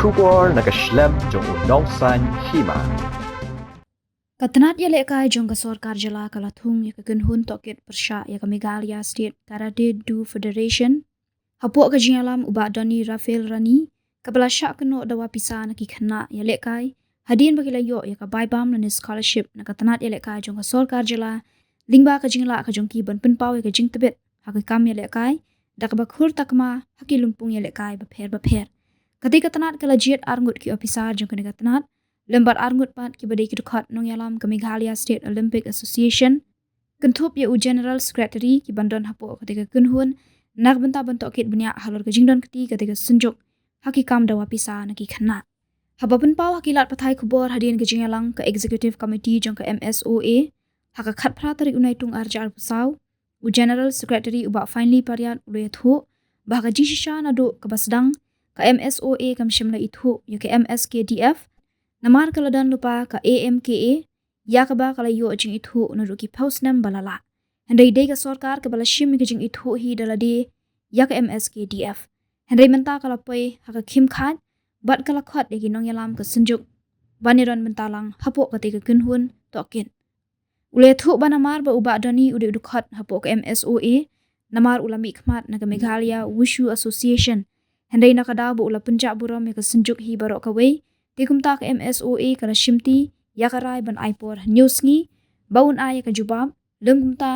Kubor nakaslem jong unongsan hima. Katanat ya lekai jong ka sorkar jala kalathung ya kagunhun tokit persya ya Meghalaya State Karate Do Federation. Hapok ka jingalam uba doni Rafael Rani kabala syak keno dawa pisa na kikana ya lekai hadin bagilayo ya ka baibam na scholarship na katanat ya lekai jong ka sorkar jala lingba ka jingla ka jong ki ban penpaw ya ka jing tebet hakikam ya lekai da ka bakhur takma hakilumpung ya lekai bapher ketika tanat kalajiat arngut ki ofisar jong ka tanat lembar arngut pat ki badai ki dukhat nong yalam ka Meghalaya State Olympic Association kentup ya u General Secretary ki bandon hapo ketika kunhun nak benta bentok kit benya halor ke jingdon keti ketika senjuk hakikam dawa pisa na ki khana habapen pau hakilat pathai khubor hadin ke jingalang ka Executive Committee jong ka MSOA haka khat phra tarik unai tung arja pusau u General Secretary uba finally parian ulwe thu baga jisha na do ka basdang ka MSOA kam shimla ithu ya ka MSKDF namar kaladan lupa ka AMKA ya ka ba kala yo jing ithu na ruki pausnam balala handai dei ka sarkar ka bala shim ka jing ithu hi dalade ya ka MSKDF handai menta kala poi haka khim khat bat kala khat de ginong yalam ka senjuk baniron mentalang hapo ka te ka kunhun tokin ule thu banamar ba uba dani ude dukhat hapo ka MSOA namar ulami khmat na ka Meghalaya Wushu Association handai nakadaw bu ula punjab buram ya ka senjuk hi barok ka wei tikumta ka MSOA kala shimti yakarai ban aipor news ngi baun aya ka jubab lengkumta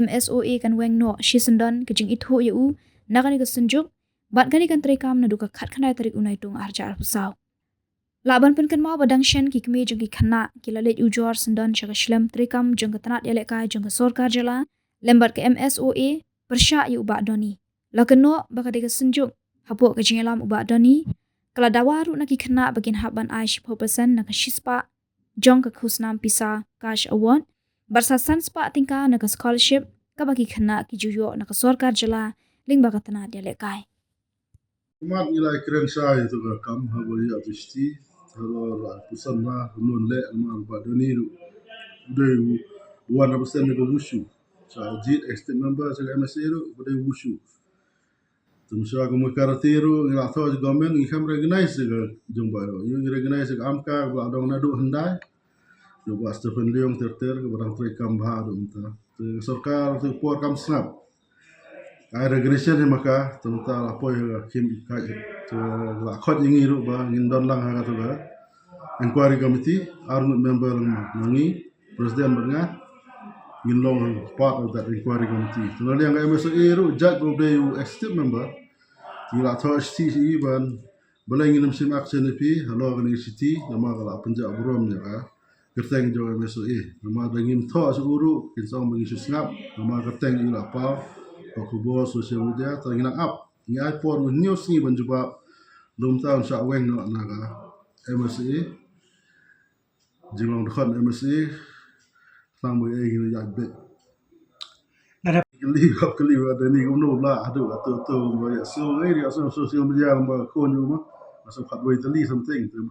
MSOA kan weng no shisendon ka jing ithu yu nakani ka senjuk bat kani kan trekam na duka khat khanai tarik unai tung arja pusau laban pen kan mau badang shen ki kme jong ki khana ki lalet ujor sendon shaka shlem trekam jong ka tanat yale kai jong ka sarkar jala lembar ka MSOA persya yu ba doni lakeno bakade ka senjuk hapo ka jingalam uba doni kala dawaru na kikana bagin haban ay 10% na kashispa jong ka khusnam pisa cash award barsa sanspa tingka na ka scholarship ka bagi khana ki juyo na ka sarkar jala lingba ka tanat ya lekai mat nilai keren sai tu ka kam haboi apisti halo la pusan na nun le ma ba doni ru dei 1% ne ko wushu sa jit estate member sa MSA ru dei wushu Tumsha ko karatero ila tho government ngi kham recognize ga jumba yo recognize ga amka ba dong na du handai yo ba Stephen Leong terter ga barang tre kam ba dum ta sarkar tu por kam snap ai recognition ni maka tumta apo yo kim ka to la khot ngi ru ba ngin don lang ha to ga inquiry committee armed member ngi president banga ngin long part of that inquiry committee to yang ga MSA ru judge of the estate member Gila thought city ban balai nginam sim action pi halo kan city nama kala punjab burom ya ka kerteng jo MSOE nama dangim tho suguru kinsong bagi susngap nama kerteng ila pa ko kubo social media tangina up ni iPod news ni ban juba dum taun sa weng no naga MSOE jilong dekat MSOE sang boy gini ya bet kali ada ni gumno la adu tu ya so area so social media ba ko ni ma masuk kat boy tali something tu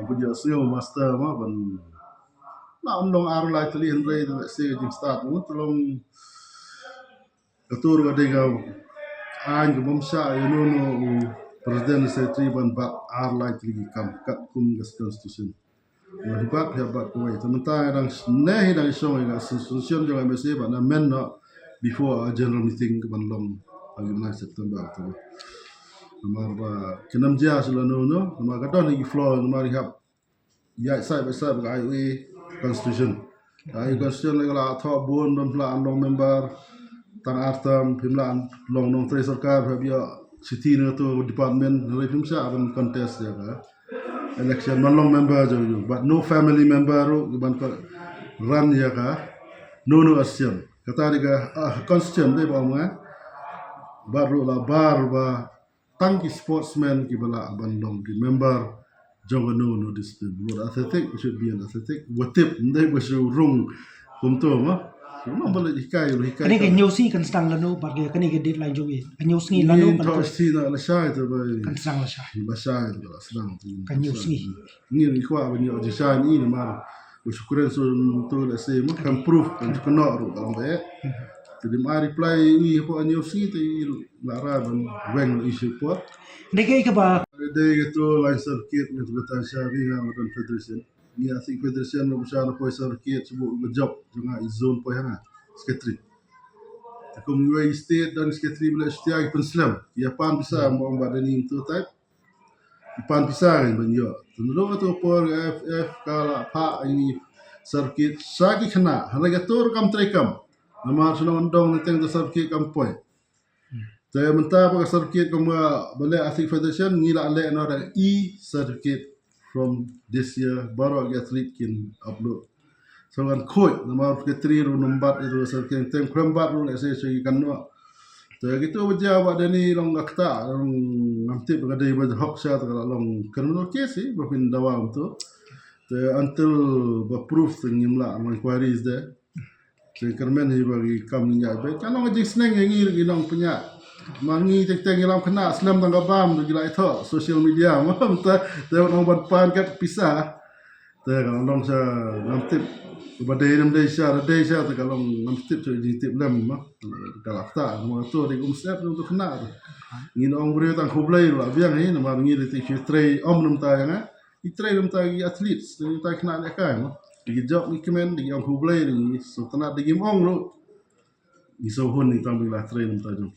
aku dia seo master ma ban na ondong ar la tali andre tu se jing start mu tolong atur ga dega an ga bomsa you know no president secretary ban ba ar la tali kam kat kum gas constitution hebat ko sementara dang ne dang so ga institution jo MSA ba na men no before a general meeting ban long pagi 9 September tu. Namar ba kenam dia sila no namar kadon ni floor namar hab ya side by side ga highway constitution. Ai constitution la tho bon don pla long member tang artam pimlan long nong tre sarkar habia city no to department le pimsa ban contest ya ga election ban long member jo but no family member ban run ya ga no assume kata diga constitution de ba baru la barba tangki sportsman ki bala bandong ki member jongano no discipline what athletic should be an athletic watip ndai basu rung kumto ma ma bala hikai kani ke news ni kan stang lano barge kani ke deadline jogi news ni lano kan to si na la shai to ba kan stang la shai ba shai la stang kan news ni kwa ba ni o shai ni ma وشكرا سو تو لا سي ما كان بروف كان كنور دون Jadi mai reply ni po UFC ti lara ban weng issue po. Deke ke ba Ada itu line circuit yang sebetul syari yang ada federation. Ni asing federation no besar po circuit sebut berjob dengan zone po yang skatri. Takum UI state dan skatri bila setiap penslam. Ya pan bisa mau badani itu type. Pan bisa kan banyo. Tunduk tu por FF kala pa ini circuit sagi kena. Harga tur kam trekam. Nama sunang ndong teng tu circuit kam point. Saya minta pakai circuit kama boleh asik federation ngila le no ada e-circuit from this year baru atlet kin upload. So kan koi nama ketri ru nombat itu circuit tem krembat ru saya segi kan no. Saya gitu baca buat ni long akta long nanti berada pada hak saya kalau long criminal case sih berpin dawam tu. Until berproof ngimla inquiries there. Saya kermen ni bagi kam ni baik. Kalau ngajik seneng yang ini long punya mangi teng ilam kena selam tangga bam tu gila itu social media mam ta orang buat pan kat pisah kalau orang sa namtip badai Malaysia tu kalau namtip tu jitip lam kalau tak mau tu di umsep tu kena ni orang beri tang kublai lah biang ni nama ni di tray nam ta yang tray nam ta atlet ta kena lekai di job ni kemen di orang kublai ni so tanah di gimong lu iso hun ni tambah lah tray nam ta jom